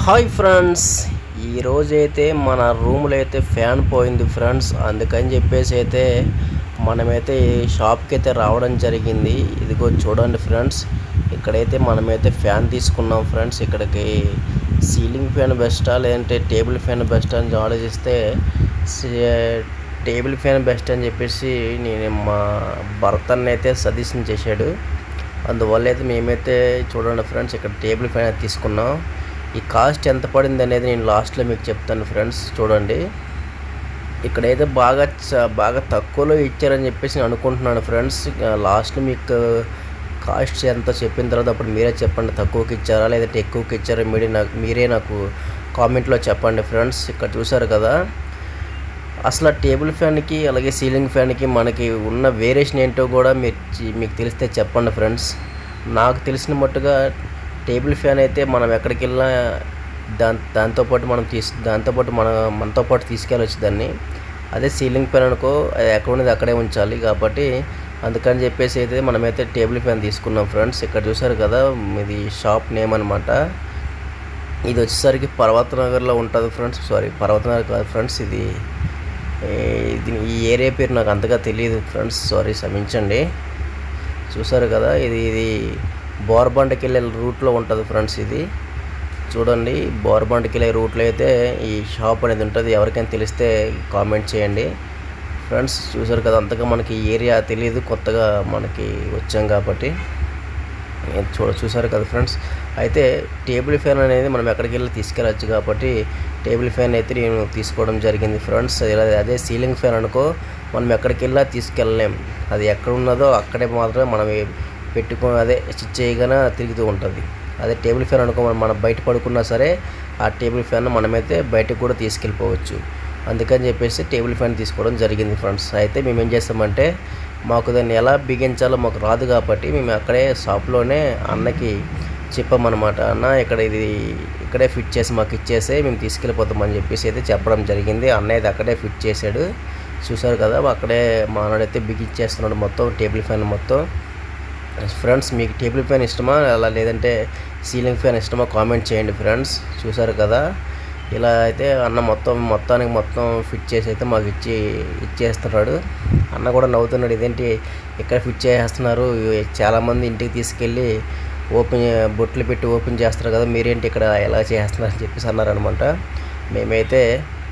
Hi friends, ఈరోజైతే మన రూమ్లో అయితే ఫ్యాన్ పోయింది ఫ్రెండ్స్. అందుకని చెప్పేసి అయితే మనమైతే షాప్కి అయితే రావడం జరిగింది. ఇదిగో చూడండి ఫ్రెండ్స్, ఇక్కడైతే మనమైతే ఫ్యాన్ తీసుకున్నాం ఫ్రెండ్స్. ఇక్కడికి సీలింగ్ ఫ్యాన్ బెస్టా లేదంటే టేబుల్ ఫ్యాన్ బెస్టా అని ఆలోచిస్తే టేబుల్ ఫ్యాన్ బెస్ట్ అని చెప్పేసి నేను మా భర్తని అయితే సజెషన్ చేశాడు. అందువల్ల అయితే మేమైతే చూడండి ఫ్రెండ్స్, ఇక్కడ టేబుల్ ఫ్యాన్ అయితే తీసుకున్నాం. ఈ కాస్ట్ ఎంత పడింది అనేది నేను లాస్ట్లో మీకు చెప్తాను ఫ్రెండ్స్. చూడండి, ఇక్కడైతే బాగా తక్కువలో ఇచ్చారని చెప్పేసి నేను అనుకుంటున్నాను ఫ్రెండ్స్. లాస్ట్లో మీకు కాస్ట్ ఎంత చెప్పిన తర్వాత అప్పుడు మీరే చెప్పండి, తక్కువకి ఇచ్చారా లేదంటే ఎక్కువకి ఇచ్చారా మీరే నాకు కామెంట్లో చెప్పండి ఫ్రెండ్స్. ఇక్కడ చూసారు కదా, అసలు టేబుల్ ఫ్యాన్కి అలాగే సీలింగ్ ఫ్యాన్కి మనకి ఉన్న వేరియేషన్ ఏంటో కూడా మీకు తెలిస్తే చెప్పండి ఫ్రెండ్స్. నాకు తెలిసిన మట్టుగా టేబుల్ ఫ్యాన్ అయితే మనం ఎక్కడికి వెళ్ళినా దాంతోపాటు మనతో పాటు తీసుకెళ్ళవచ్చు దాన్ని. అదే సీలింగ్ ఫ్యాన్ అనుకో, అది ఎక్కడ ఉన్నది అక్కడే ఉంచాలి. కాబట్టి అందుకని చెప్పేసి అయితే మనమైతే టేబుల్ ఫ్యాన్ తీసుకున్నాం ఫ్రెండ్స్. ఇక్కడ చూసారు కదా, ఇది షాప్ నేమ్ అనమాట. ఇది వచ్చేసరికి పర్వతనగర్లో ఉంటుంది ఫ్రెండ్స్. పర్వతనగర్ కాదు ఫ్రెండ్స్, ఇది ఈ ఏరియా పేరు నాకు అంతగా తెలియదు ఫ్రెండ్స్, క్షమించండి. చూసారు కదా, ఇది బోర్బండకి వెళ్ళే రూట్లో ఉంటుంది ఫ్రెండ్స్. ఇది చూడండి, బోర్బండకి వెళ్ళే రూట్లో అయితే ఈ షాప్ అనేది ఉంటుంది. ఎవరికైనా తెలిస్తే కామెంట్ చేయండి ఫ్రెండ్స్. చూసారు కదా, అంతగా మనకి ఏరియా తెలియదు, కొత్తగా మనకి వచ్చాం కాబట్టి. చూసారు కదా ఫ్రెండ్స్, అయితే టేబుల్ ఫ్యాన్ అనేది మనం ఎక్కడికి వెళ్ళి తీసుకెళ్ళచ్చు కాబట్టి టేబుల్ ఫ్యాన్ అయితే నేను తీసుకోవడం జరిగింది ఫ్రెండ్స్. అదే సీలింగ్ ఫ్యాన్ అనుకో, మనం ఎక్కడికి వెళ్ళా తీసుకెళ్ళలేం. అది ఎక్కడ ఉన్నదో అక్కడే మాత్రమే మనం అదే స్విచ్ చేయగానే తిరుగుతూ ఉంటుంది. అదే టేబుల్ ఫ్యాన్ అనుకో, మనం బయట పడుకున్నా సరే ఆ టేబుల్ ఫ్యాన్ మనమైతే బయటకు కూడా తీసుకెళ్ళిపోవచ్చు. అందుకని చెప్పేసి టేబుల్ ఫ్యాన్ తీసుకోవడం జరిగింది ఫ్రెండ్స్. అయితే మేము ఏం చేస్తామంటే, మాకు దాన్ని ఎలా బిగించాలో మాకు రాదు కాబట్టి మేము అక్కడే షాప్లోనే అన్నకి చెప్పామన్నమాట. అన్న ఇక్కడే ఫిట్ చేసి మాకు ఇచ్చేసే, మేము తీసుకెళ్ళిపోతామని చెప్పేసి అయితే చెప్పడం జరిగింది. అన్న అయితే అక్కడే ఫిట్ చేశాడు. చూసారు కదా, అక్కడే మా అన్నడైతే బిగించేస్తున్నాడు మొత్తం టేబుల్ ఫ్యాన్ మొత్తం. ఫ్రెండ్స్, మీకు టేబుల్ ఫ్యాన్ ఇష్టమా అలా లేదంటే సీలింగ్ ఫ్యాన్ ఇష్టమా కామెంట్ చేయండి ఫ్రెండ్స్. చూసారు కదా, ఇలా అయితే అన్న మొత్తానికి ఫిట్ చేసి అయితే మాకు ఇచ్చేస్తున్నాడు. అన్న కూడా నవ్వుతున్నాడు, ఇదేంటి ఇక్కడ ఫిట్ చేస్తున్నారు, చాలామంది ఇంటికి తీసుకెళ్ళి బొట్లు పెట్టి ఓపెన్ చేస్తారు కదా, మీరేంటి ఇక్కడ ఎలా చేస్తున్నారు అని చెప్పేసి అన్నారనమాట. మేమైతే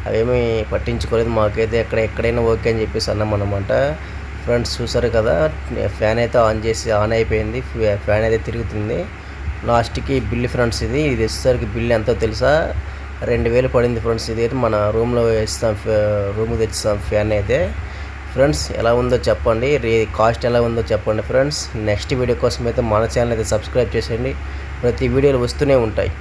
అవేమీ పట్టించుకోలేదు, మాకైతే ఎక్కడైనా ఓకే అని చెప్పేసి అన్నామన్నమాట ఫ్రెండ్స్. చూసారు కదా, ఫ్యాన్ అయితే ఆన్ అయిపోయింది, ఫ్యాన్ అయితే తిరుగుతుంది. లాస్ట్కి బిల్లు ఫ్రెండ్స్, ఇది వచ్చేసరికి బిల్లు ఎంతో తెలుసా, 2000 పడింది ఫ్రెండ్స్. ఇది అయితే మన రూమ్కి తెచ్చిస్తాం ఫ్యాన్ అయితే. ఫ్రెండ్స్, ఎలా ఉందో చెప్పండి, కాస్ట్ ఎలా ఉందో చెప్పండి ఫ్రెండ్స్. నెక్స్ట్ వీడియో కోసం అయితే మన ఛానల్ అయితే సబ్స్క్రైబ్ చేసేయండి, ప్రతి వీడియోలు వస్తూనే ఉంటాయి.